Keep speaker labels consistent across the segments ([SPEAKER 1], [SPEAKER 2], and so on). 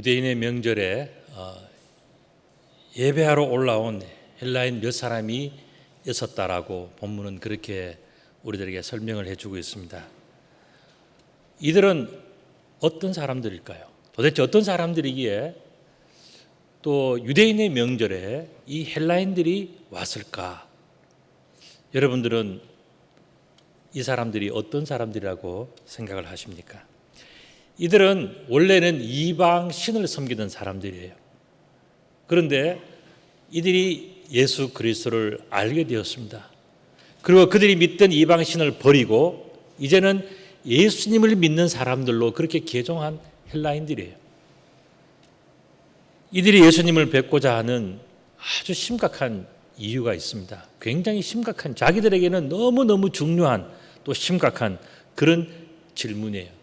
[SPEAKER 1] 유대인의 명절에 예배하러 올라온 헬라인 몇 사람이 있었다라고 본문은 그렇게 우리들에게 설명을 해주고 있습니다. 이들은 어떤 사람들일까요? 도대체 어떤 사람들이기에 또 유대인의 명절에 이 헬라인들이 왔을까? 여러분들은 이 사람들이 어떤 사람들이라고 생각을 하십니까? 이들은 원래는 이방 신을 섬기던 사람들이에요. 그런데 이들이 예수 그리스도를 알게 되었습니다. 그리고 그들이 믿던 이방 신을 버리고 이제는 예수님을 믿는 사람들로 그렇게 개종한 헬라인들이에요. 이들이 예수님을 뵙고자 하는 아주 심각한 이유가 있습니다. 굉장히 심각한, 자기들에게는 너무너무 중요한 또 심각한 그런 질문이에요.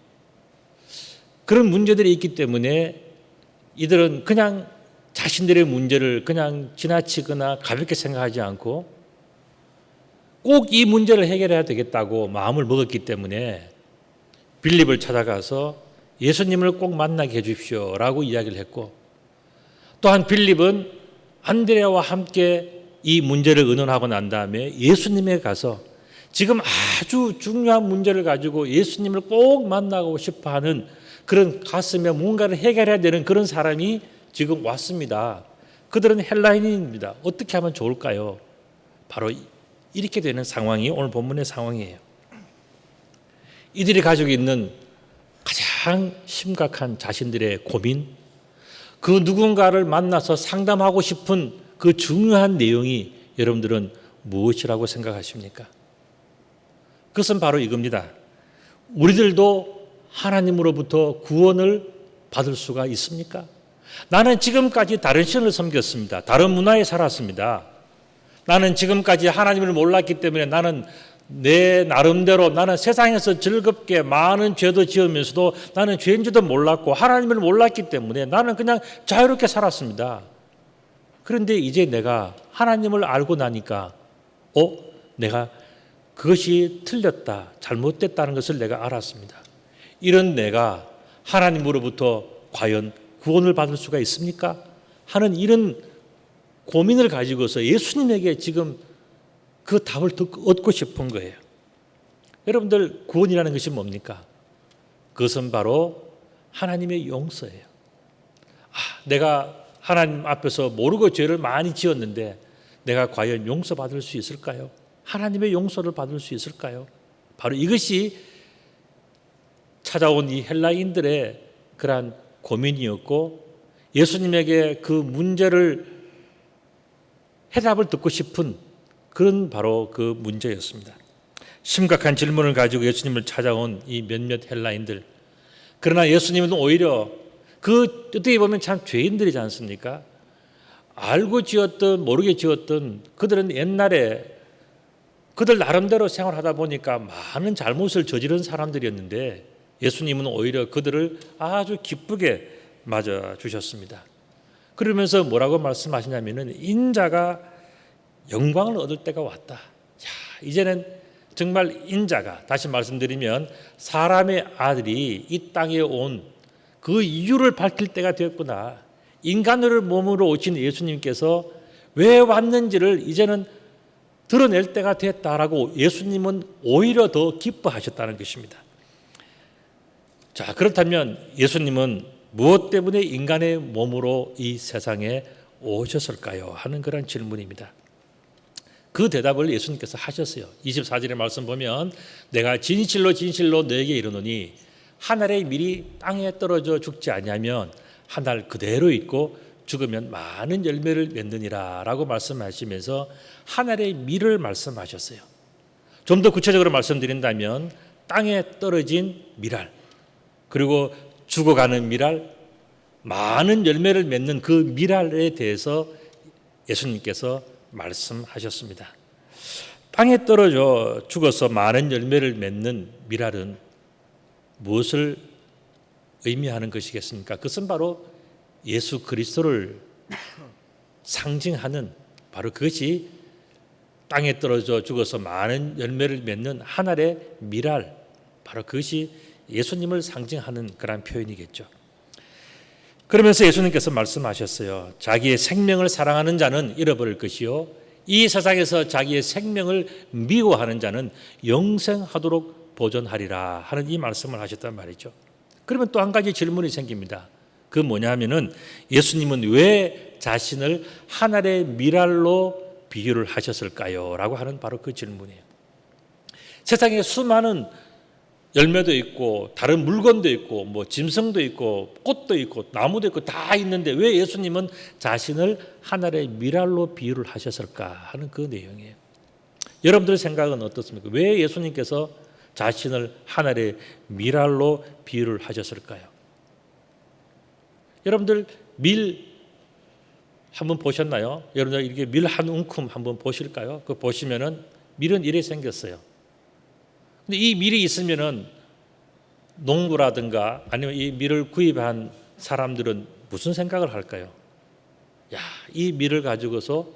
[SPEAKER 1] 그런 문제들이 있기 때문에 이들은 그냥 자신들의 문제를 그냥 지나치거나 가볍게 생각하지 않고 꼭 이 문제를 해결해야 되겠다고 마음을 먹었기 때문에 빌립을 찾아가서 예수님을 꼭 만나게 해주십시오 라고 이야기를 했고, 또한 빌립은 안드레아와 함께 이 문제를 의논하고 난 다음에 예수님에 가서 지금 아주 중요한 문제를 가지고 예수님을 꼭 만나고 싶어하는 그런 가슴에 뭔가를 해결해야 되는 그런 사람이 지금 왔습니다. 그들은 헬라인입니다. 어떻게 하면 좋을까요? 바로 이렇게 되는 상황이 오늘 본문의 상황이에요. 이들이 가지고 있는 가장 심각한 자신들의 고민, 그 누군가를 만나서 상담하고 싶은 그 중요한 내용이 여러분들은 무엇이라고 생각하십니까? 그것은 바로 이겁니다. 우리들도 하나님으로부터 구원을 받을 수가 있습니까? 나는 지금까지 다른 신을 섬겼습니다. 다른 문화에 살았습니다. 나는 지금까지 하나님을 몰랐기 때문에 나는 내 나름대로 나는 세상에서 즐겁게 많은 죄도 지으면서도 나는 죄인지도 몰랐고 하나님을 몰랐기 때문에 나는 그냥 자유롭게 살았습니다. 그런데 이제 내가 하나님을 알고 나니까 내가 그것이 틀렸다, 잘못됐다는 것을 내가 알았습니다. 이런 내가 하나님으로부터 과연 구원을 받을 수가 있습니까? 하는 이런 고민을 가지고서 예수님에게 지금 그 답을 얻고 싶은 거예요. 여러분들, 구원이라는 것이 뭡니까? 그것은 바로 하나님의 용서예요. 내가 하나님 앞에서 모르고 죄를 많이 지었는데 내가 과연 용서받을 수 있을까요? 하나님의 용서를 받을 수 있을까요? 바로 이것이 찾아온 이 헬라인들의 그러한 고민이었고, 예수님에게 그 문제를 해답을 듣고 싶은 그런 바로 그 문제였습니다. 심각한 질문을 가지고 예수님을 찾아온 이 몇몇 헬라인들. 그러나 예수님은 오히려 그 어떻게 보면 참 죄인들이지 않습니까? 알고 지었든 모르게 지었든 그들은 옛날에 그들 나름대로 생활하다 보니까 많은 잘못을 저지른 사람들이었는데 예수님은 오히려 그들을 아주 기쁘게 맞아주셨습니다. 그러면서 뭐라고 말씀하시냐면은 인자가 영광을 얻을 때가 왔다. 이제는 정말 인자가, 다시 말씀드리면 사람의 아들이 이 땅에 온 그 이유를 밝힐 때가 되었구나. 인간을 몸으로 오신 예수님께서 왜 왔는지를 이제는 드러낼 때가 됐다라고 예수님은 오히려 더 기뻐하셨다는 것입니다. 자, 그렇다면 예수님은 무엇 때문에 인간의 몸으로 이 세상에 오셨을까요? 하는 그런 질문입니다. 그 대답을 예수님께서 하셨어요. 24절의 말씀 보면 내가 진실로 진실로 너에게 이르노니 하늘의 밀이 땅에 떨어져 죽지 아니하면 한 달 그대로 있고 죽으면 많은 열매를 맺느니라 라고 말씀하시면서 하늘의 밀을 말씀하셨어요. 좀 더 구체적으로 말씀드린다면 땅에 떨어진 밀알, 그리고 죽어가는 밀알, 많은 열매를 맺는 그 밀알에 대해서 예수님께서 말씀하셨습니다. 땅에 떨어져 죽어서 많은 열매를 맺는 밀알은 무엇을 의미하는 것이겠습니까? 그것은 바로 예수 그리스도를 상징하는, 바로 그것이 땅에 떨어져 죽어서 많은 열매를 맺는 하늘의 밀알, 바로 그것이 예수님을 상징하는 그런 표현이겠죠. 그러면서 예수님께서 말씀하셨어요. 자기의 생명을 사랑하는 자는 잃어버릴 것이요, 이 세상에서 자기의 생명을 미워하는 자는 영생하도록 보존하리라 하는 이 말씀을 하셨단 말이죠. 그러면 또 한 가지 질문이 생깁니다. 그 뭐냐면은 예수님은 왜 자신을 한 알의 밀알로 비유를 하셨을까요? 라고 하는 바로 그 질문이에요. 세상에 수많은 열매도 있고 다른 물건도 있고 뭐 짐승도 있고 꽃도 있고 나무도 있고 다 있는데 왜 예수님은 자신을 한 알의 밀알로 비유를 하셨을까 하는 그 내용이에요. 여러분들 생각은 어떻습니까? 왜 예수님께서 자신을 한 알의 밀알로 비유를 하셨을까요? 여러분들 밀 한번 보셨나요? 여러분들 이렇게 밀 한 움큼 한번 보실까요? 그 보시면은 밀은 이래 생겼어요. 근데 이 밀이 있으면은 농부라든가 아니면 이 밀을 구입한 사람들은 무슨 생각을 할까요? 야, 이 밀을 가지고서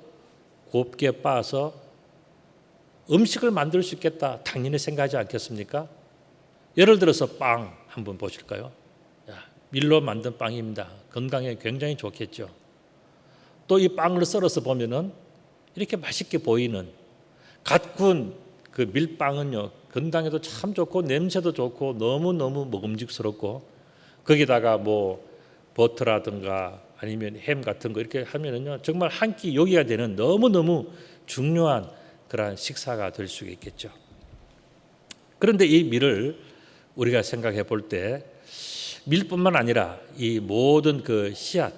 [SPEAKER 1] 곱게 빻아서 음식을 만들 수 있겠다. 당연히 생각하지 않겠습니까? 예를 들어서 빵 한번 보실까요? 야, 밀로 만든 빵입니다. 건강에 굉장히 좋겠죠. 또 이 빵을 썰어서 보면은 이렇게 맛있게 보이는 갓 구운 그 밀빵은요, 건강에도 참 좋고 냄새도 좋고 너무너무 먹음직스럽고 거기다가 뭐 버터라든가 아니면 햄 같은 거 이렇게 하면은요, 정말 한 끼 요기가 되는 너무너무 중요한 그러한 식사가 될 수 있겠죠. 그런데 이 밀을 우리가 생각해 볼 때 밀뿐만 아니라 이 모든 그 씨앗,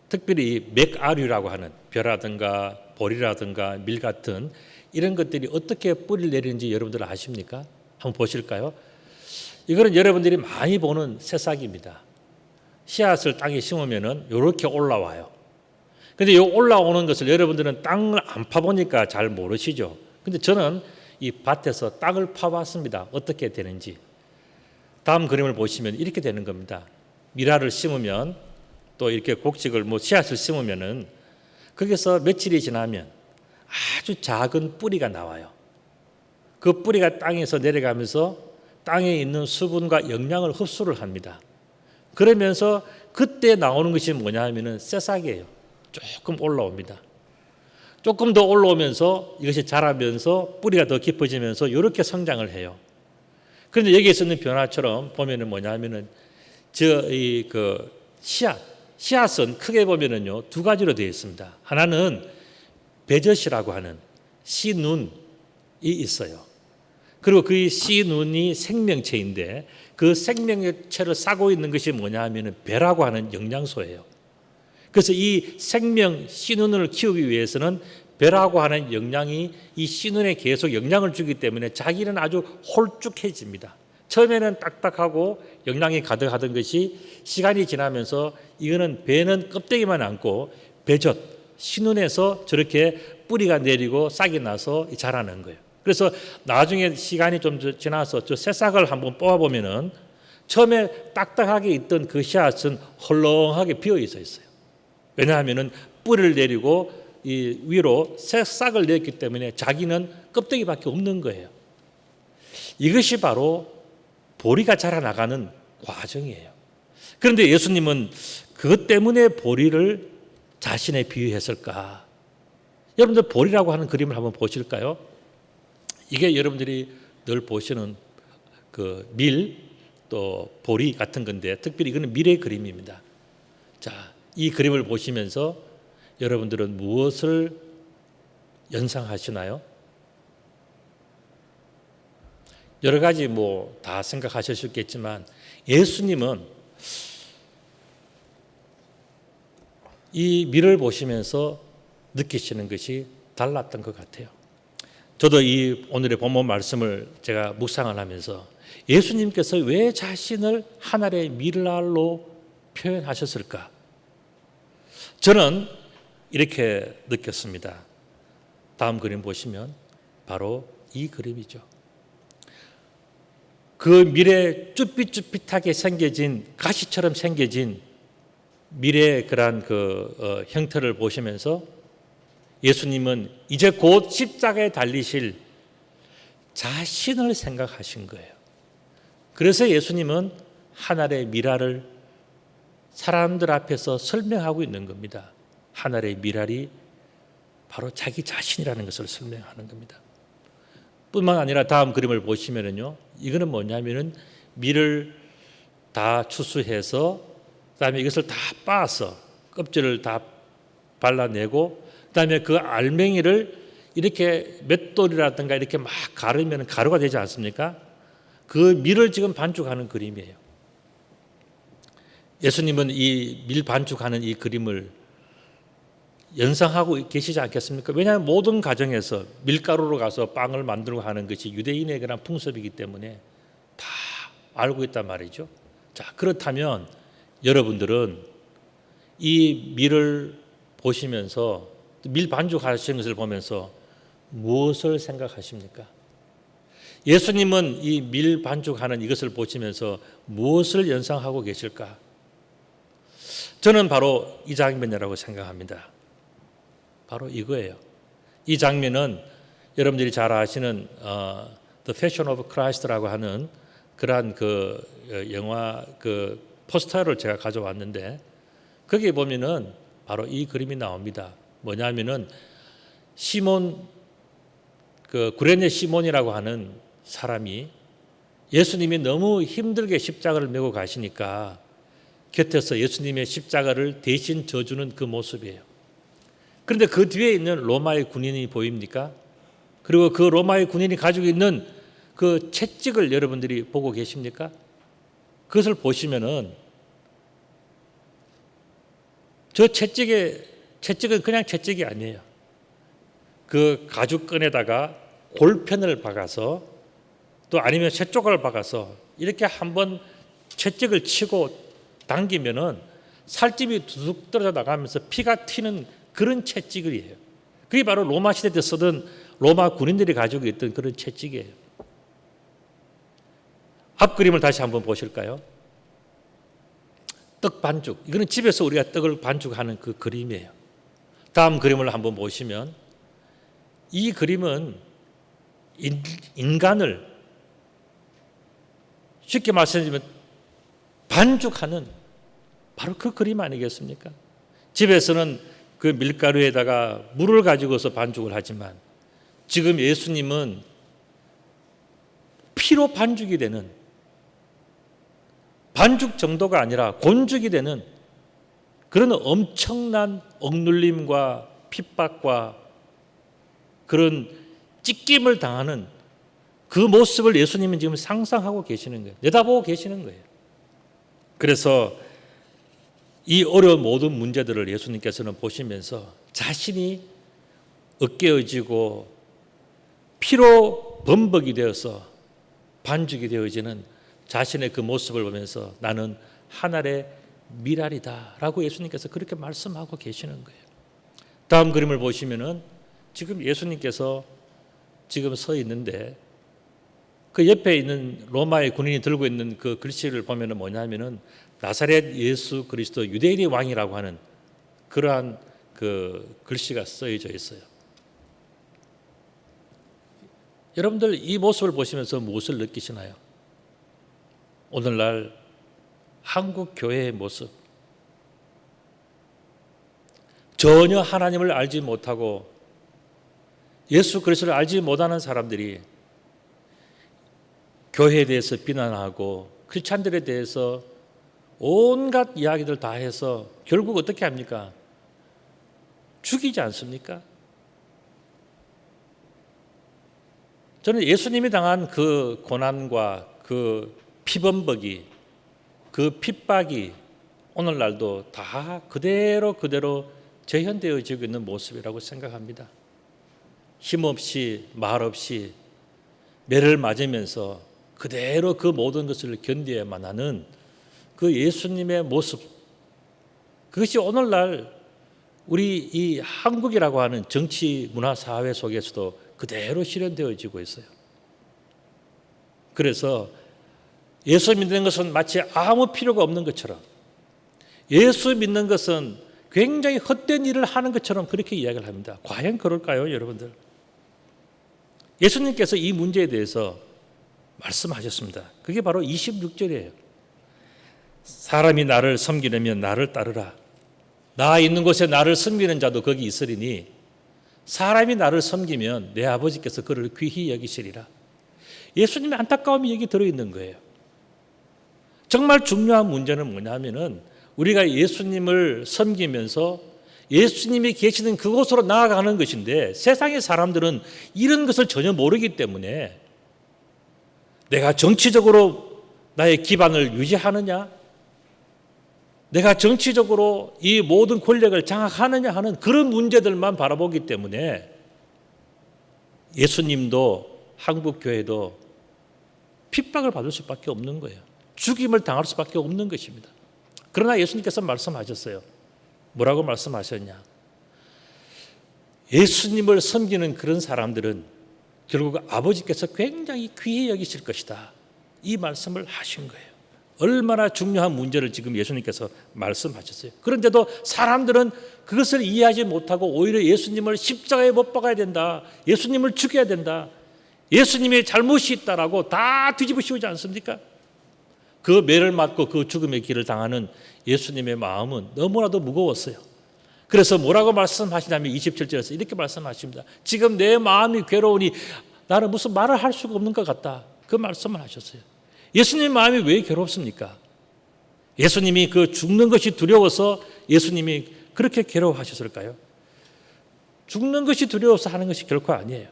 [SPEAKER 1] 특별히 맥아류라고 하는 벼라든가 보리라든가 밀 같은 이런 것들이 어떻게 뿌리를 내리는지 여러분들 아십니까? 한번 보실까요? 이거는 여러분들이 많이 보는 새싹입니다. 씨앗을 땅에 심으면은 이렇게 올라와요. 근데 이 올라오는 것을 여러분들은 땅을 안 파보니까 잘 모르시죠. 근데 저는 이 밭에서 땅을 파봤습니다. 어떻게 되는지. 다음 그림을 보시면 이렇게 되는 겁니다. 밀알을 심으면 또 이렇게 곡식을 뭐 씨앗을 심으면은 거기서 며칠이 지나면 아주 작은 뿌리가 나와요. 그 뿌리가 땅에서 내려가면서 땅에 있는 수분과 영양을 흡수를 합니다. 그러면서 그때 나오는 것이 뭐냐 하면은 새싹이에요. 조금 올라옵니다. 조금 더 올라오면서 이것이 자라면서 뿌리가 더 깊어지면서 이렇게 성장을 해요. 그런데 여기에 있는 변화처럼 보면은 뭐냐 하면은 씨앗은 크게 보면은요, 두 가지로 되어 있습니다. 하나는 배젖이라고 하는 씨눈이 있어요. 그리고 그 씨눈이 생명체인데 그 생명체를 싸고 있는 것이 뭐냐 하면은 배라고 하는 영양소예요. 그래서 이 생명 씨눈을 키우기 위해서는 배라고 하는 영양이 이 씨눈에 계속 영양을 주기 때문에 자기는 아주 홀쭉해집니다. 처음에는 딱딱하고 영양이 가득하던 것이 시간이 지나면서 이거는 배는 껍데기만 안고 배젖, 씨눈에서 저렇게 뿌리가 내리고 싹이 나서 자라는 거예요. 그래서 나중에 시간이 좀 지나서 저 새싹을 한번 뽑아보면은 처음에 딱딱하게 있던 그 씨앗은 헐렁하게 비어 있어요. 왜냐하면은 뿌리를 내리고 이 위로 새싹을 냈기 때문에 자기는 껍데기밖에 없는 거예요. 이것이 바로 보리가 자라나가는 과정이에요. 그런데 예수님은 그것 때문에 보리를 자신에 비유했을까? 여러분들 보리라고 하는 그림을 한번 보실까요? 이게 여러분들이 늘 보시는 그 밀, 또 보리 같은 건데 특별히 이거는 밀의 그림입니다. 자, 이 그림을 보시면서 여러분들은 무엇을 연상하시나요? 여러 가지 뭐 다 생각하실 수 있겠지만 예수님은 이 밀을 보시면서 느끼시는 것이 달랐던 것 같아요. 저도 이 오늘의 본문 말씀을 제가 묵상을 하면서 예수님께서 왜 자신을 한 알의 밀알로 표현하셨을까? 저는 이렇게 느꼈습니다. 다음 그림 보시면 바로 이 그림이죠. 그 밀에 쭈삣쭈삣하게 생겨진 가시처럼 생겨진 밀의 그러한 형태를 보시면서 예수님은 이제 곧 십자가에 달리실 자신을 생각하신 거예요. 그래서 예수님은 한 알의 밀알을 사람들 앞에서 설명하고 있는 겁니다. 하늘의 미랄이 바로 자기 자신이라는 것을 설명하는 겁니다. 뿐만 아니라 다음 그림을 보시면은요, 이거는 뭐냐면은 밀을 다 추수해서 그다음에 이것을 다 빻아서 껍질을 다 발라내고 그다음에 그 알맹이를 이렇게 맷돌이라든가 이렇게 막 가르면 가루가 되지 않습니까? 그 밀을 지금 반죽하는 그림이에요. 예수님은 이 밀 반죽하는 이 그림을 연상하고 계시지 않겠습니까? 왜냐하면 모든 가정에서 밀가루로 가서 빵을 만들고 하는 것이 유대인의 그런 풍습이기 때문에 다 알고 있단 말이죠. 자, 그렇다면 여러분들은 이 밀을 보시면서 밀 반죽하시는 것을 보면서 무엇을 생각하십니까? 예수님은 이 밀 반죽하는 이것을 보시면서 무엇을 연상하고 계실까? 저는 바로 이 장면이라고 생각합니다. 바로 이거예요. 이 장면은 여러분들이 잘 아시는 The Passion of Christ라고 하는 그러한 그 영화 그 포스터를 제가 가져왔는데 거기에 보면은 바로 이 그림이 나옵니다. 뭐냐면은 시몬 그 구레네 시몬이라고 하는 사람이 예수님이 너무 힘들게 십자가를 메고 가시니까 곁에서 예수님의 십자가를 대신 져주는 그 모습이에요. 그런데 그 뒤에 있는 로마의 군인이 보입니까? 그리고 그 로마의 군인이 가지고 있는 그 채찍을 여러분들이 보고 계십니까? 그것을 보시면은 저 채찍은 그냥 채찍이 아니에요. 그 가죽끈에다가 골편을 박아서 또 아니면 쇠조각을 박아서 이렇게 한번 채찍을 치고 당기면은 살집이 두둑 떨어져 나가면서 피가 튀는 그런 채찍이에요. 그게 바로 로마 시대 때 쓰던 로마 군인들이 가지고 있던 그런 채찍이에요. 앞 그림을 다시 한번 보실까요? 떡 반죽. 이거는 집에서 우리가 떡을 반죽하는 그 그림이에요. 다음 그림을 한번 보시면 이 그림은 인간을 쉽게 말씀드리면 반죽하는 바로 그 그림 아니겠습니까? 집에서는 그 밀가루에다가 물을 가지고서 반죽을 하지만 지금 예수님은 피로 반죽이 되는 반죽 정도가 아니라 곤죽이 되는 그런 엄청난 억눌림과 핍박과 그런 찢김을 당하는 그 모습을 예수님은 지금 상상하고 계시는 거예요. 내다보고 계시는 거예요. 그래서 이 어려운 모든 문제들을 예수님께서는 보시면서 자신이 으깨어지고 피로 범벅이 되어서 반죽이 되어지는 자신의 그 모습을 보면서 나는 하늘의 미랄이다 라고 예수님께서 그렇게 말씀하고 계시는 거예요. 다음 그림을 보시면은 지금 예수님께서 지금 서 있는데 그 옆에 있는 로마의 군인이 들고 있는 그 글씨를 보면은 뭐냐면은 나사렛 예수 그리스도 유대인의 왕이라고 하는 그러한 그 글씨가 쓰여져 있어요. 여러분들 이 모습을 보시면서 무엇을 느끼시나요? 오늘날 한국 교회의 모습, 전혀 하나님을 알지 못하고 예수 그리스도를 알지 못하는 사람들이 교회에 대해서 비난하고 크리스찬들에 대해서 온갖 이야기들 다 해서 결국 어떻게 합니까? 죽이지 않습니까? 저는 예수님이 당한 그 고난과 그 피범벅이 그 핍박이 오늘날도 다 그대로 재현되어지고 있는 모습이라고 생각합니다. 힘없이 말 없이 매를 맞으면서 그대로 그 모든 것을 견뎌야만 하는 그 예수님의 모습, 그것이 오늘날 우리 이 한국이라고 하는 정치, 문화, 사회 속에서도 그대로 실현되어지고 있어요. 그래서 예수 믿는 것은 마치 아무 필요가 없는 것처럼, 예수 믿는 것은 굉장히 헛된 일을 하는 것처럼 그렇게 이야기를 합니다. 과연 그럴까요, 여러분들? 예수님께서 이 문제에 대해서 말씀하셨습니다. 그게 바로 26절이에요. 사람이 나를 섬기려면 나를 따르라. 나 있는 곳에 나를 섬기는 자도 거기 있으리니 사람이 나를 섬기면 내 아버지께서 그를 귀히 여기시리라. 예수님의 안타까움이 여기 들어있는 거예요. 정말 중요한 문제는 뭐냐면은 우리가 예수님을 섬기면서 예수님이 계시는 그곳으로 나아가는 것인데 세상의 사람들은 이런 것을 전혀 모르기 때문에 내가 정치적으로 나의 기반을 유지하느냐, 내가 정치적으로 이 모든 권력을 장악하느냐 하는 그런 문제들만 바라보기 때문에 예수님도 한국교회도 핍박을 받을 수밖에 없는 거예요. 죽임을 당할 수밖에 없는 것입니다. 그러나 예수님께서 말씀하셨어요. 뭐라고 말씀하셨냐? 예수님을 섬기는 그런 사람들은 결국 아버지께서 굉장히 귀히 여기실 것이다. 이 말씀을 하신 거예요. 얼마나 중요한 문제를 지금 예수님께서 말씀하셨어요. 그런데도 사람들은 그것을 이해하지 못하고 오히려 예수님을 십자가에 못 박아야 된다. 예수님을 죽여야 된다. 예수님의 잘못이 있다라고 다 뒤집어 씌우지 않습니까? 그 매를 맞고 그 죽음의 길을 당하는 예수님의 마음은 너무나도 무거웠어요. 그래서 뭐라고 말씀하시냐면 27절에서 이렇게 말씀하십니다. 지금 내 마음이 괴로우니 나는 무슨 말을 할 수가 없는 것 같다. 그 말씀을 하셨어요. 예수님의 마음이 왜 괴롭습니까? 예수님이 그 죽는 것이 두려워서 예수님이 그렇게 괴로워하셨을까요? 죽는 것이 두려워서 하는 것이 결코 아니에요.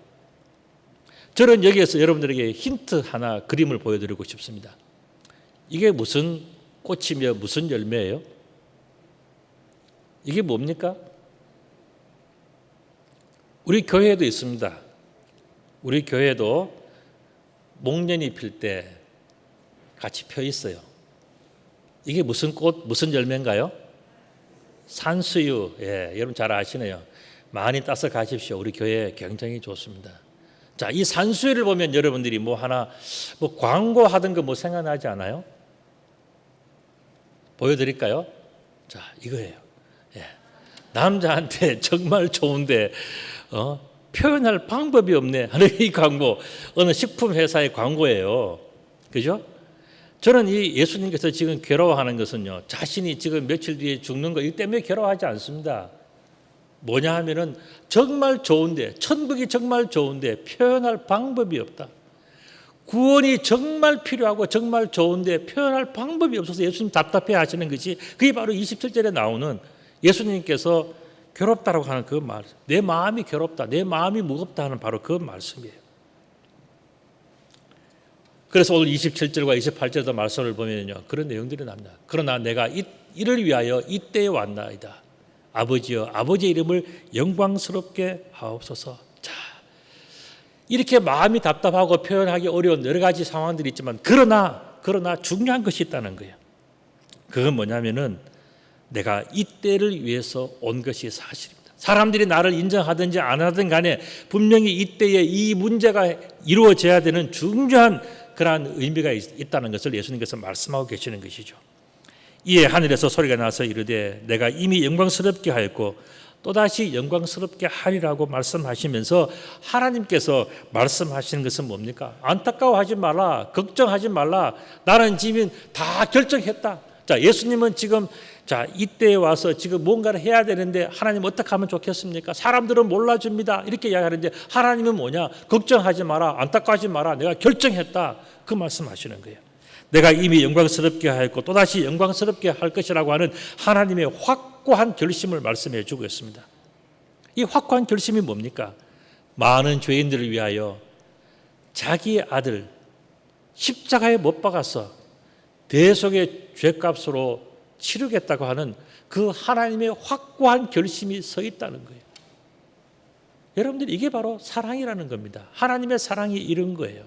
[SPEAKER 1] 저는 여기에서 여러분들에게 힌트 하나 그림을 보여드리고 싶습니다. 이게 무슨 꽃이며 무슨 열매예요? 이게 뭡니까? 우리 교회에도 있습니다. 우리 교회도 목련이 필 때 같이 펴 있어요. 이게 무슨 꽃, 무슨 열매인가요? 산수유. 예, 여러분 잘 아시네요. 많이 따서 가십시오. 우리 교회 굉장히 좋습니다. 자, 이 산수유를 보면 여러분들이 뭐 하나 뭐 광고하던 거 뭐 생각나지 않아요? 보여드릴까요? 자, 이거예요. 예. 남자한테 정말 좋은데 표현할 방법이 없네 하는 이 광고, 어느 식품 회사의 광고예요. 그죠? 저는 이 예수님께서 지금 괴로워하는 것은요, 자신이 지금 며칠 뒤에 죽는 거 이 때문에 괴로워하지 않습니다. 뭐냐 하면은 정말 좋은데, 천국이 정말 좋은데 표현할 방법이 없다. 구원이 정말 필요하고 정말 좋은데 표현할 방법이 없어서 예수님 답답해 하시는 것이, 그게 바로 27절에 나오는 예수님께서 괴롭다라고 하는 그 말, 내 마음이 괴롭다, 내 마음이 무겁다 하는 바로 그 말씀이에요. 그래서 오늘 27절과 28절의 말씀을 보면요, 그런 내용들이 납니다. 그러나 내가 이를 위하여 이때에 왔나이다. 아버지여, 아버지의 이름을 영광스럽게 하옵소서. 자, 이렇게 마음이 답답하고 표현하기 어려운 여러 가지 상황들이 있지만 그러나 중요한 것이 있다는 거예요. 그건 뭐냐면은 내가 이때를 위해서 온 것이 사실입니다. 사람들이 나를 인정하든지 안 하든 간에 분명히 이때에 이 문제가 이루어져야 되는 중요한 그러한 의미가 있다는 것을 예수님께서 말씀하고 계시는 것이죠. 이에 하늘에서 소리가 나서 이르되 내가 이미 영광스럽게 하였고 또다시 영광스럽게 하리라고 말씀하시면서 하나님께서 말씀하시는 것은 뭡니까? 안타까워하지 말라, 걱정하지 말라, 나는 지금 다 결정했다. 자, 예수님은 지금 이때에 와서 지금 뭔가를 해야 되는데 하나님 어떻게 하면 좋겠습니까? 사람들은 몰라줍니다. 이렇게 이야기하는데 하나님은 뭐냐? 걱정하지 마라, 안타까워하지 마라, 내가 결정했다. 그 말씀하시는 거예요. 내가 이미 영광스럽게 하였고 또다시 영광스럽게 할 것이라고 하는 하나님의 확고한 결심을 말씀해 주고 있습니다. 이 확고한 결심이 뭡니까? 많은 죄인들을 위하여 자기의 아들 십자가에 못 박아서 대속의 죄값으로 치르겠다고 하는 그 하나님의 확고한 결심이 서 있다는 거예요. 여러분들, 이게 바로 사랑이라는 겁니다. 하나님의 사랑이 이런 거예요.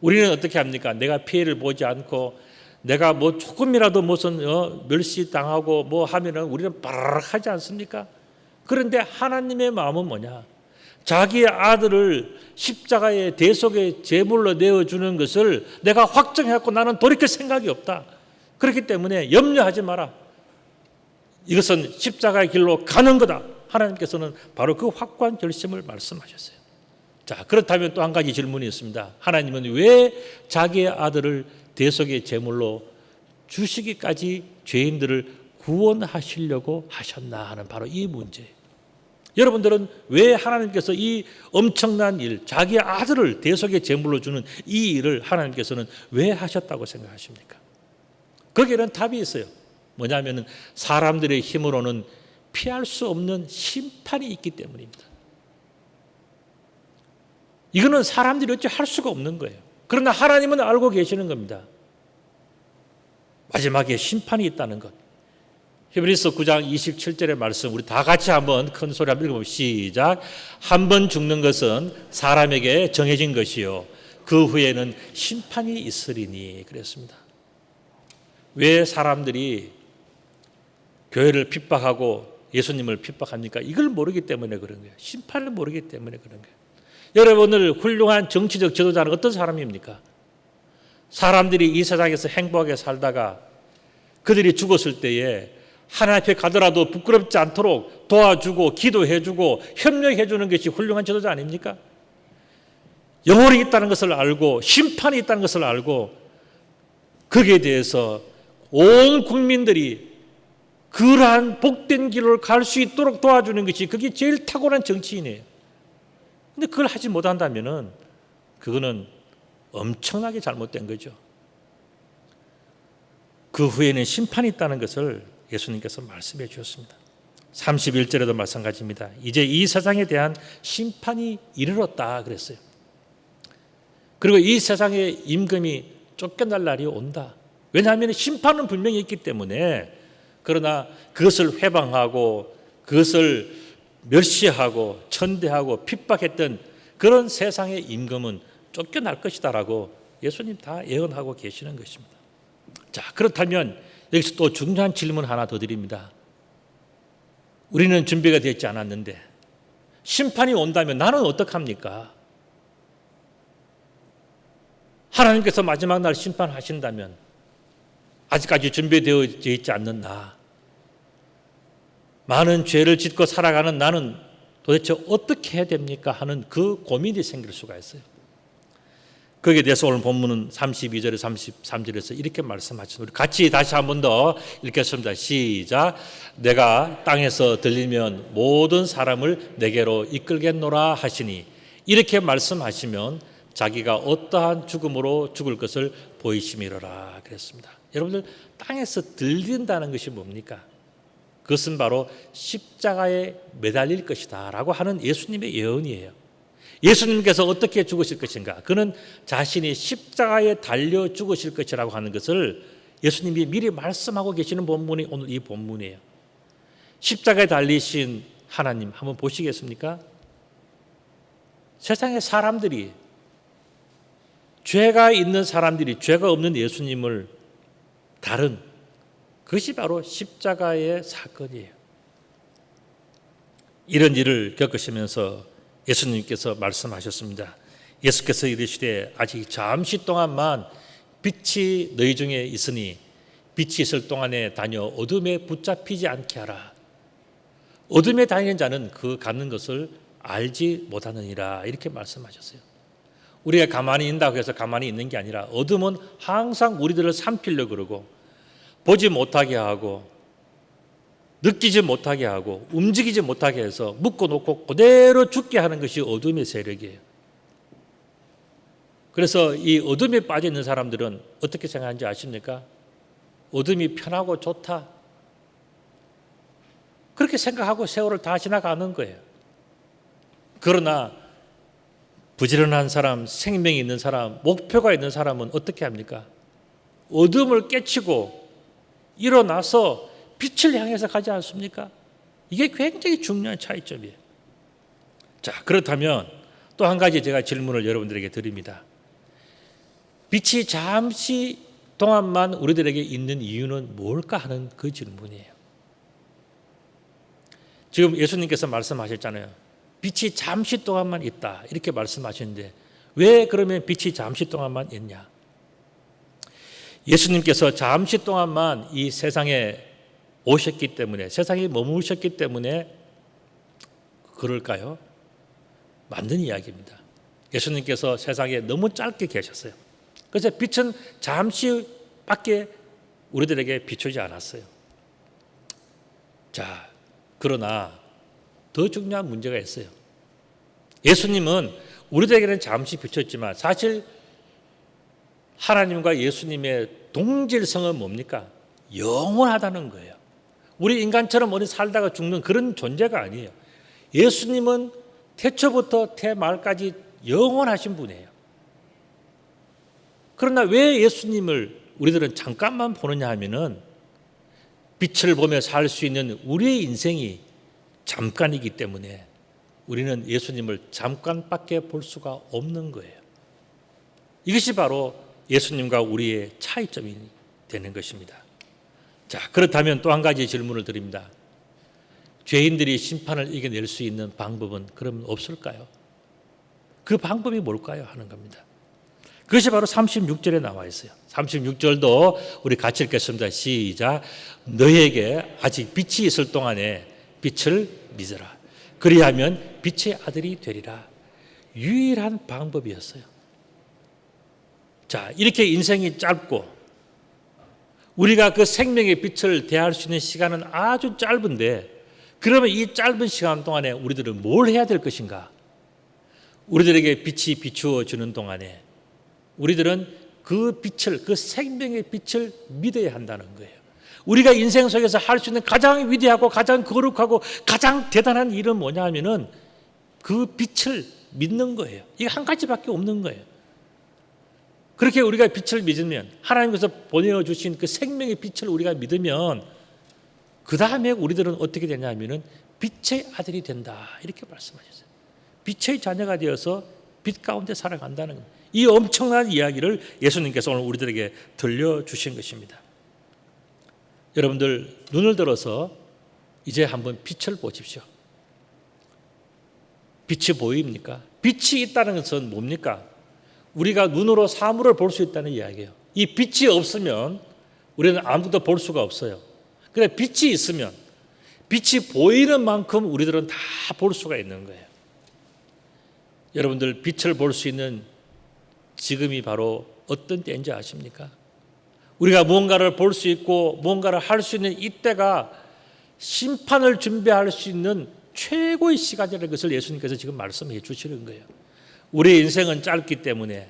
[SPEAKER 1] 우리는 어떻게 합니까? 내가 피해를 보지 않고 내가 뭐 조금이라도 무슨 멸시당하고 뭐 하면은 우리는 바라락 하지 않습니까? 그런데 하나님의 마음은 뭐냐? 자기의 아들을 십자가의 대속의 제물로 내어주는 것을 내가 확정해갖고 나는 돌이킬 생각이 없다. 그렇기 때문에 염려하지 마라. 이것은 십자가의 길로 가는 거다. 하나님께서는 바로 그 확고한 결심을 말씀하셨어요. 자, 그렇다면 또 한 가지 질문이 있습니다. 하나님은 왜 자기의 아들을 대속의 제물로 주시기까지 죄인들을 구원하시려고 하셨나 하는 바로 이 문제예요. 여러분들은 왜 하나님께서 이 엄청난 일, 자기 아들을 대속의 제물로 주는 이 일을 하나님께서는 왜 하셨다고 생각하십니까? 거기에는 답이 있어요. 뭐냐면은 사람들의 힘으로는 피할 수 없는 심판이 있기 때문입니다. 이거는 사람들이 어찌 할 수가 없는 거예요. 그러나 하나님은 알고 계시는 겁니다. 마지막에 심판이 있다는 것. 히브리서 9장 27절의 말씀 우리 다 같이 한번 큰 소리 한번 읽어봅시다. 시작. 한 번 죽는 것은 사람에게 정해진 것이요 그 후에는 심판이 있으리니 그랬습니다. 왜 사람들이 교회를 핍박하고 예수님을 핍박합니까? 이걸 모르기 때문에 그런 거예요. 심판을 모르기 때문에 그런 거예요. 여러분들 훌륭한 정치적 지도자는 어떤 사람입니까? 사람들이 이 세상에서 행복하게 살다가 그들이 죽었을 때에 하나님 앞에 가더라도 부끄럽지 않도록 도와주고 기도해주고 협력해주는 것이 훌륭한 지도자 아닙니까? 영혼이 있다는 것을 알고 심판이 있다는 것을 알고 거기에 대해서 온 국민들이 그러한 복된 길을 갈 수 있도록 도와주는 것이 그게 제일 탁월한 정치인이에요. 근데 그걸 하지 못한다면은 그거는 엄청나게 잘못된 거죠. 그 후에는 심판이 있다는 것을 예수님께서 말씀해 주셨습니다. 31절에도 마찬가지입니다. 이제 이 세상에 대한 심판이 이르렀다 그랬어요. 그리고 이 세상의 임금이 쫓겨날 날이 온다. 왜냐하면 심판은 분명히 있기 때문에 그러나 그것을 회방하고 그것을 멸시하고 천대하고 핍박했던 그런 세상의 임금은 쫓겨날 것이다라고 예수님 다 예언하고 계시는 것입니다. 자, 그렇다면 여기서 또 중요한 질문 하나 더 드립니다. 우리는 준비가 되지 않았는데 심판이 온다면 나는 어떡합니까? 하나님께서 마지막 날 심판하신다면 아직까지 준비되어 있지 않는 나, 많은 죄를 짓고 살아가는 나는 도대체 어떻게 해야 됩니까? 하는 그 고민이 생길 수가 있어요. 거기에 대해서 오늘 본문은 32절에 33절에서 이렇게 말씀하시죠. 우리 같이 다시 한 번 더 읽겠습니다. 시작. 내가 땅에서 들리면 모든 사람을 내게로 이끌겠노라 하시니 이렇게 말씀하시면 자기가 어떠한 죽음으로 죽을 것을 보이심이로라 그랬습니다. 여러분들 땅에서 들린다는 것이 뭡니까? 그것은 바로 십자가에 매달릴 것이다 라고 하는 예수님의 예언이에요. 예수님께서 어떻게 죽으실 것인가? 그는 자신이 십자가에 달려 죽으실 것이라고 하는 것을 예수님이 미리 말씀하고 계시는 본문이 오늘 이 본문이에요. 십자가에 달리신 하나님 한번 보시겠습니까? 세상의 사람들이 죄가 있는 사람들이 죄가 없는 예수님을 다른 그것이 바로 십자가의 사건이에요. 이런 일을 겪으시면서 예수님께서 말씀하셨습니다. 예수께서 이르시되 아직 잠시 동안만 빛이 너희 중에 있으니 빛이 있을 동안에 다녀 어둠에 붙잡히지 않게 하라. 어둠에 다니는 자는 그 가는 것을 알지 못하느니라 이렇게 말씀하셨어요. 우리가 가만히 있다고 해서 가만히 있는 게 아니라 어둠은 항상 우리들을 삼키려고 그러고 보지 못하게 하고 느끼지 못하게 하고 움직이지 못하게 해서 묶어놓고 그대로 죽게 하는 것이 어둠의 세력이에요. 그래서 이 어둠에 빠져 있는 사람들은 어떻게 생각하는지 아십니까? 어둠이 편하고 좋다. 그렇게 생각하고 세월을 다 지나가는 거예요. 그러나 부지런한 사람, 생명이 있는 사람, 목표가 있는 사람은 어떻게 합니까? 어둠을 깨치고 일어나서 빛을 향해서 가지 않습니까? 이게 굉장히 중요한 차이점이에요. 자, 그렇다면 또 한 가지 제가 질문을 여러분들에게 드립니다. 빛이 잠시 동안만 우리들에게 있는 이유는 뭘까 하는 그 질문이에요. 지금 예수님께서 말씀하셨잖아요. 빛이 잠시 동안만 있다 이렇게 말씀하셨는데 왜 그러면 빛이 잠시 동안만 있냐? 예수님께서 잠시 동안만 이 세상에 오셨기 때문에 세상에 머무르셨기 때문에 그럴까요? 맞는 이야기입니다. 예수님께서 세상에 너무 짧게 계셨어요. 그래서 빛은 잠시밖에 우리들에게 비추지 않았어요. 자, 그러나 더 중요한 문제가 있어요. 예수님은 우리들에게는 잠시 비췄지만 사실 하나님과 예수님의 동질성은 뭡니까? 영원하다는 거예요. 우리 인간처럼 어디 살다가 죽는 그런 존재가 아니에요. 예수님은 태초부터 태말까지 영원하신 분이에요. 그러나 왜 예수님을 우리들은 잠깐만 보느냐 하면은 빛을 보며 살 수 있는 우리의 인생이 잠깐이기 때문에 우리는 예수님을 잠깐밖에 볼 수가 없는 거예요. 이것이 바로 예수님과 우리의 차이점이 되는 것입니다. 자, 그렇다면 또 한 가지 질문을 드립니다. 죄인들이 심판을 이겨낼 수 있는 방법은 그럼 없을까요? 그 방법이 뭘까요? 하는 겁니다. 그것이 바로 36절에 나와 있어요. 36절도 우리 같이 읽겠습니다. 시작. 너에게 아직 빛이 있을 동안에 빛을 믿어라. 그리하면 빛의 아들이 되리라. 유일한 방법이었어요. 자, 이렇게 인생이 짧고 우리가 그 생명의 빛을 대할 수 있는 시간은 아주 짧은데, 그러면 이 짧은 시간 동안에 우리들은 뭘 해야 될 것인가? 우리들에게 빛이 비추어 주는 동안에 우리들은 그 빛을, 그 생명의 빛을 믿어야 한다는 거예요. 우리가 인생 속에서 할 수 있는 가장 위대하고 가장 거룩하고 가장 대단한 일은 뭐냐 하면은 그 빛을 믿는 거예요. 이게 한 가지밖에 없는 거예요. 그렇게 우리가 빛을 믿으면, 하나님께서 보내주신 그 생명의 빛을 우리가 믿으면 그 다음에 우리들은 어떻게 되냐 하면은 빛의 아들이 된다, 이렇게 말씀하셨어요. 빛의 자녀가 되어서 빛 가운데 살아간다는 겁니다. 이 엄청난 이야기를 예수님께서 오늘 우리들에게 들려주신 것입니다. 여러분들 눈을 들어서 이제 한번 빛을 보십시오. 빛이 보입니까? 빛이 있다는 것은 뭡니까? 우리가 눈으로 사물을 볼 수 있다는 이야기예요. 이 빛이 없으면 우리는 아무것도 볼 수가 없어요. 그런데 빛이 있으면 빛이 보이는 만큼 우리들은 다 볼 수가 있는 거예요. 여러분들 빛을 볼 수 있는 지금이 바로 어떤 때인지 아십니까? 우리가 무언가를 볼 수 있고 무언가를 할 수 있는 이때가 심판을 준비할 수 있는 최고의 시간이라는 것을 예수님께서 지금 말씀해 주시는 거예요. 우리의 인생은 짧기 때문에,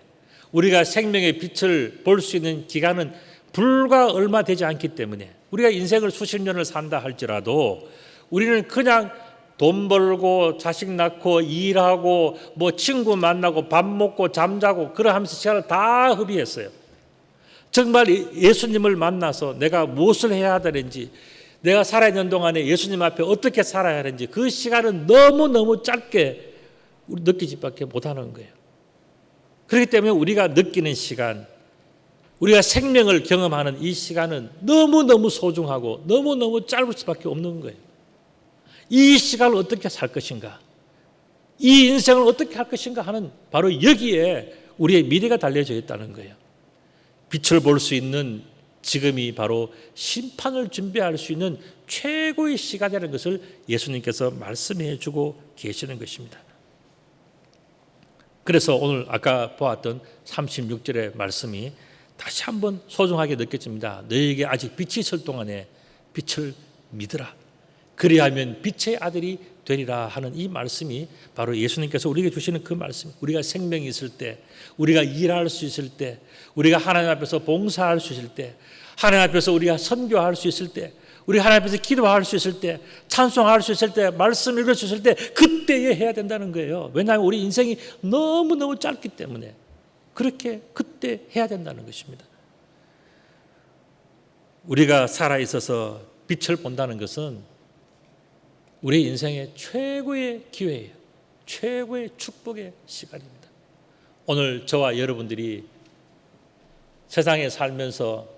[SPEAKER 1] 우리가 생명의 빛을 볼 수 있는 기간은 불과 얼마 되지 않기 때문에, 우리가 인생을 수십 년을 산다 할지라도 우리는 그냥 돈 벌고 자식 낳고 일하고 뭐 친구 만나고 밥 먹고 잠자고 그러하면서 시간을 다 허비했어요. 정말 예수님을 만나서 내가 무엇을 해야 되는지, 내가 살아있는 동안에 예수님 앞에 어떻게 살아야 하는지 그 시간은 너무너무 짧게 우리 느끼지밖에 못하는 거예요. 그렇기 때문에 우리가 느끼는 시간, 우리가 생명을 경험하는 이 시간은 너무너무 소중하고 너무너무 짧을 수밖에 없는 거예요. 이 시간을 어떻게 살 것인가, 이 인생을 어떻게 할 것인가 하는 바로 여기에 우리의 미래가 달려져 있다는 거예요. 빛을 볼 수 있는 지금이 바로 심판을 준비할 수 있는 최고의 시간이라는 것을 예수님께서 말씀해 주고 계시는 것입니다. 그래서 오늘 아까 보았던 36절의 말씀이 다시 한번 소중하게 느껴집니다. 너희에게 아직 빛이 있을 동안에 빛을 믿으라. 그리하면 빛의 아들이 되리라 하는 이 말씀이 바로 예수님께서 우리에게 주시는 그 말씀. 우리가 생명이 있을 때, 우리가 일할 수 있을 때, 우리가 하나님 앞에서 봉사할 수 있을 때, 하나님 앞에서 우리가 선교할 수 있을 때, 우리 하나님 앞에서 기도할 수 있을 때, 찬송할 수 있을 때, 말씀 읽을 수 있을 때, 그때에 해야 된다는 거예요. 왜냐하면 우리 인생이 너무너무 짧기 때문에 그렇게 그때 해야 된다는 것입니다. 우리가 살아있어서 빛을 본다는 것은 우리 인생의 최고의 기회예요. 최고의 축복의 시간입니다. 오늘 저와 여러분들이 세상에 살면서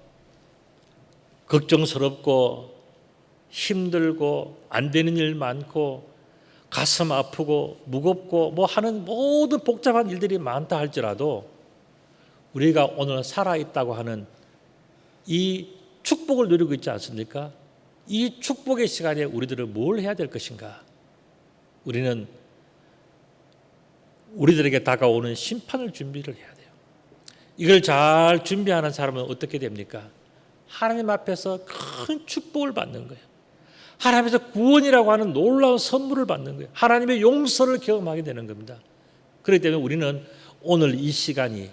[SPEAKER 1] 걱정스럽고 힘들고 안 되는 일 많고 가슴 아프고 무겁고 뭐 하는 모든 복잡한 일들이 많다 할지라도 우리가 오늘 살아있다고 하는 이 축복을 누리고 있지 않습니까? 이 축복의 시간에 우리들은 뭘 해야 될 것인가? 우리는 우리들에게 다가오는 심판을 준비를 해야 돼요. 이걸 잘 준비하는 사람은 어떻게 됩니까? 하나님 앞에서 큰 축복을 받는 거예요. 하나님에서 구원이라고 하는 놀라운 선물을 받는 거예요. 하나님의 용서를 경험하게 되는 겁니다. 그렇기 때문에 우리는 오늘 이 시간이,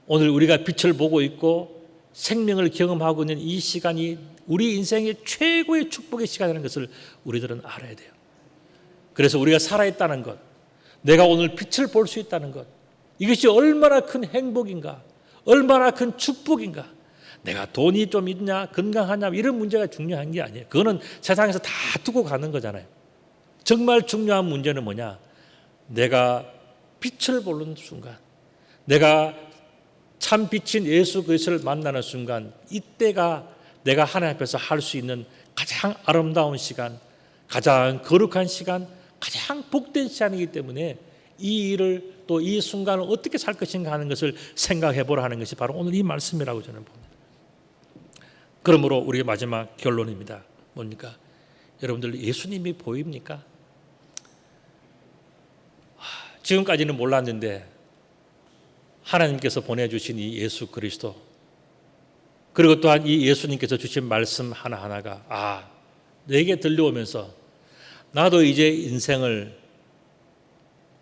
[SPEAKER 1] 오늘 우리가 빛을 보고 있고 생명을 경험하고 있는 이 시간이 우리 인생의 최고의 축복의 시간이라는 것을 우리들은 알아야 돼요. 그래서 우리가 살아있다는 것, 내가 오늘 빛을 볼 수 있다는 것, 이것이 얼마나 큰 행복인가, 얼마나 큰 축복인가. 내가 돈이 좀 있냐, 건강하냐, 이런 문제가 중요한 게 아니에요. 그거는 세상에서 다 두고 가는 거잖아요. 정말 중요한 문제는 뭐냐? 내가 빛을 보는 순간, 내가 참 빛인 예수 그리스도를 만나는 순간, 이때가 내가 하나님 앞에서 할 수 있는 가장 아름다운 시간, 가장 거룩한 시간, 가장 복된 시간이기 때문에 이 일을, 또 이 순간을 어떻게 살 것인가 하는 것을 생각해 보라 하는 것이 바로 오늘 이 말씀이라고 저는 봅니다. 그러므로 우리의 마지막 결론입니다. 뭡니까? 여러분들 예수님이 보입니까? 지금까지는 몰랐는데 하나님께서 보내주신 이 예수 그리스도, 그리고 또한 이 예수님께서 주신 말씀 하나하나가 내게 들려오면서 나도 이제 인생을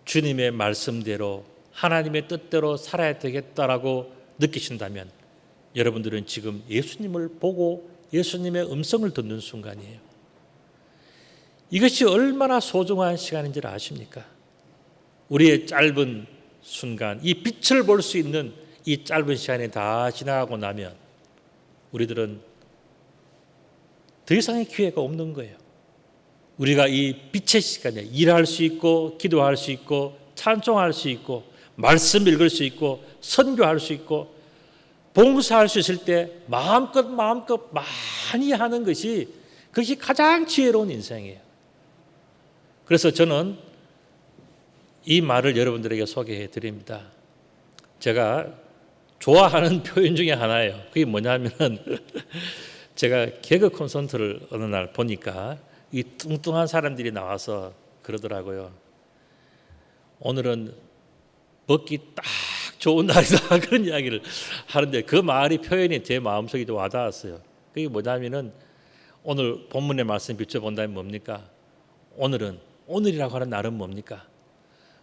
[SPEAKER 1] 주님의 말씀대로 하나님의 뜻대로 살아야 되겠다라고 느끼신다면 여러분들은 지금 예수님을 보고 예수님의 음성을 듣는 순간이에요. 이것이 얼마나 소중한 시간인지를 아십니까? 우리의 짧은 순간, 이 빛을 볼 수 있는 이 짧은 시간이 다 지나가고 나면 우리들은 더 이상의 기회가 없는 거예요. 우리가 이 빛의 시간에 일할 수 있고, 기도할 수 있고, 찬송할 수 있고, 말씀 읽을 수 있고, 선교할 수 있고, 봉사할 수 있을 때 마음껏 많이 하는 것이, 그것이 가장 지혜로운 인생이에요. 그래서 저는 이 말을 여러분들에게 소개해 드립니다. 제가 좋아하는 표현 중에 하나예요. 그게 뭐냐면 제가 개그 콘서트를 어느 날 보니까 이 뚱뚱한 사람들이 나와서 그러더라고요. 오늘은 먹기 딱 좋은 날이다, 그런 이야기를 하는데 그 말이, 표현이 제 마음속에 와닿았어요. 그게 뭐냐면은 오늘 본문의 말씀 비춰본다면 뭡니까? 오늘이라고 하는 날은 뭡니까?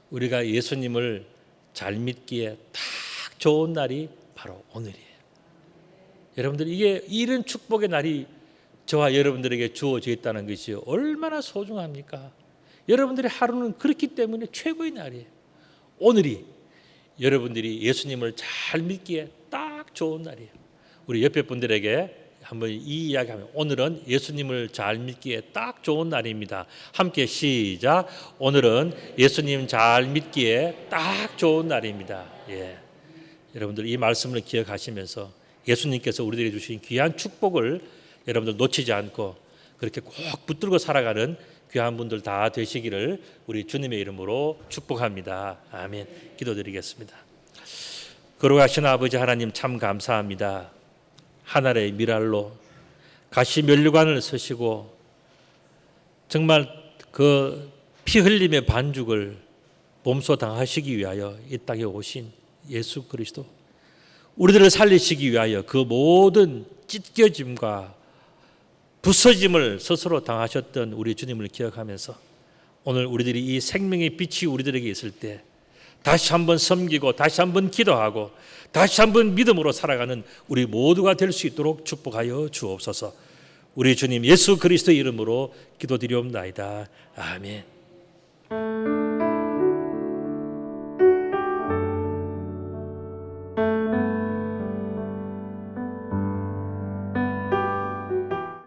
[SPEAKER 1] 우리가 예수님을 잘 믿기에 딱 좋은 날이 바로 오늘이에요. 여러분들, 이게 이런 축복의 날이 저와 여러분들에게 주어져 있다는 것이 얼마나 소중합니까? 여러분들의 하루는 그렇기 때문에 최고의 날이에요. 오늘이 여러분들이 예수님을 잘 믿기에 딱 좋은 날이에요. 우리 옆에 분들에게 한번 이 이야기하면, 오늘은 예수님을 잘 믿기에 딱 좋은 날입니다. 함께 시작. 오늘은 예수님 잘 믿기에 딱 좋은 날입니다. 여러분들 이 말씀을 기억하시면서 예수님께서 우리들에게 주신 귀한 축복을 여러분들 놓치지 않고 그렇게 꼭 붙들고 살아가는 귀한 분들 다 되시기를 우리 주님의 이름으로 축복합니다. 아멘. 기도드리겠습니다. 거룩하신 아버지 하나님, 참 감사합니다. 하늘의 미랄로 가시 면류관을 쓰시고 정말 그 피 흘림의 반죽을 몸소 당하시기 위하여 이 땅에 오신 예수 그리스도, 우리들을 살리시기 위하여 그 모든 찢겨짐과 부서짐을 스스로 당하셨던 우리 주님을 기억하면서 오늘 우리들이 이 생명의 빛이 우리들에게 있을 때 다시 한번 섬기고 다시 한번 기도하고 다시 한번 믿음으로 살아가는 우리 모두가 될 수 있도록 축복하여 주옵소서. 우리 주님 예수 그리스도의 이름으로 기도드리옵나이다. 아멘.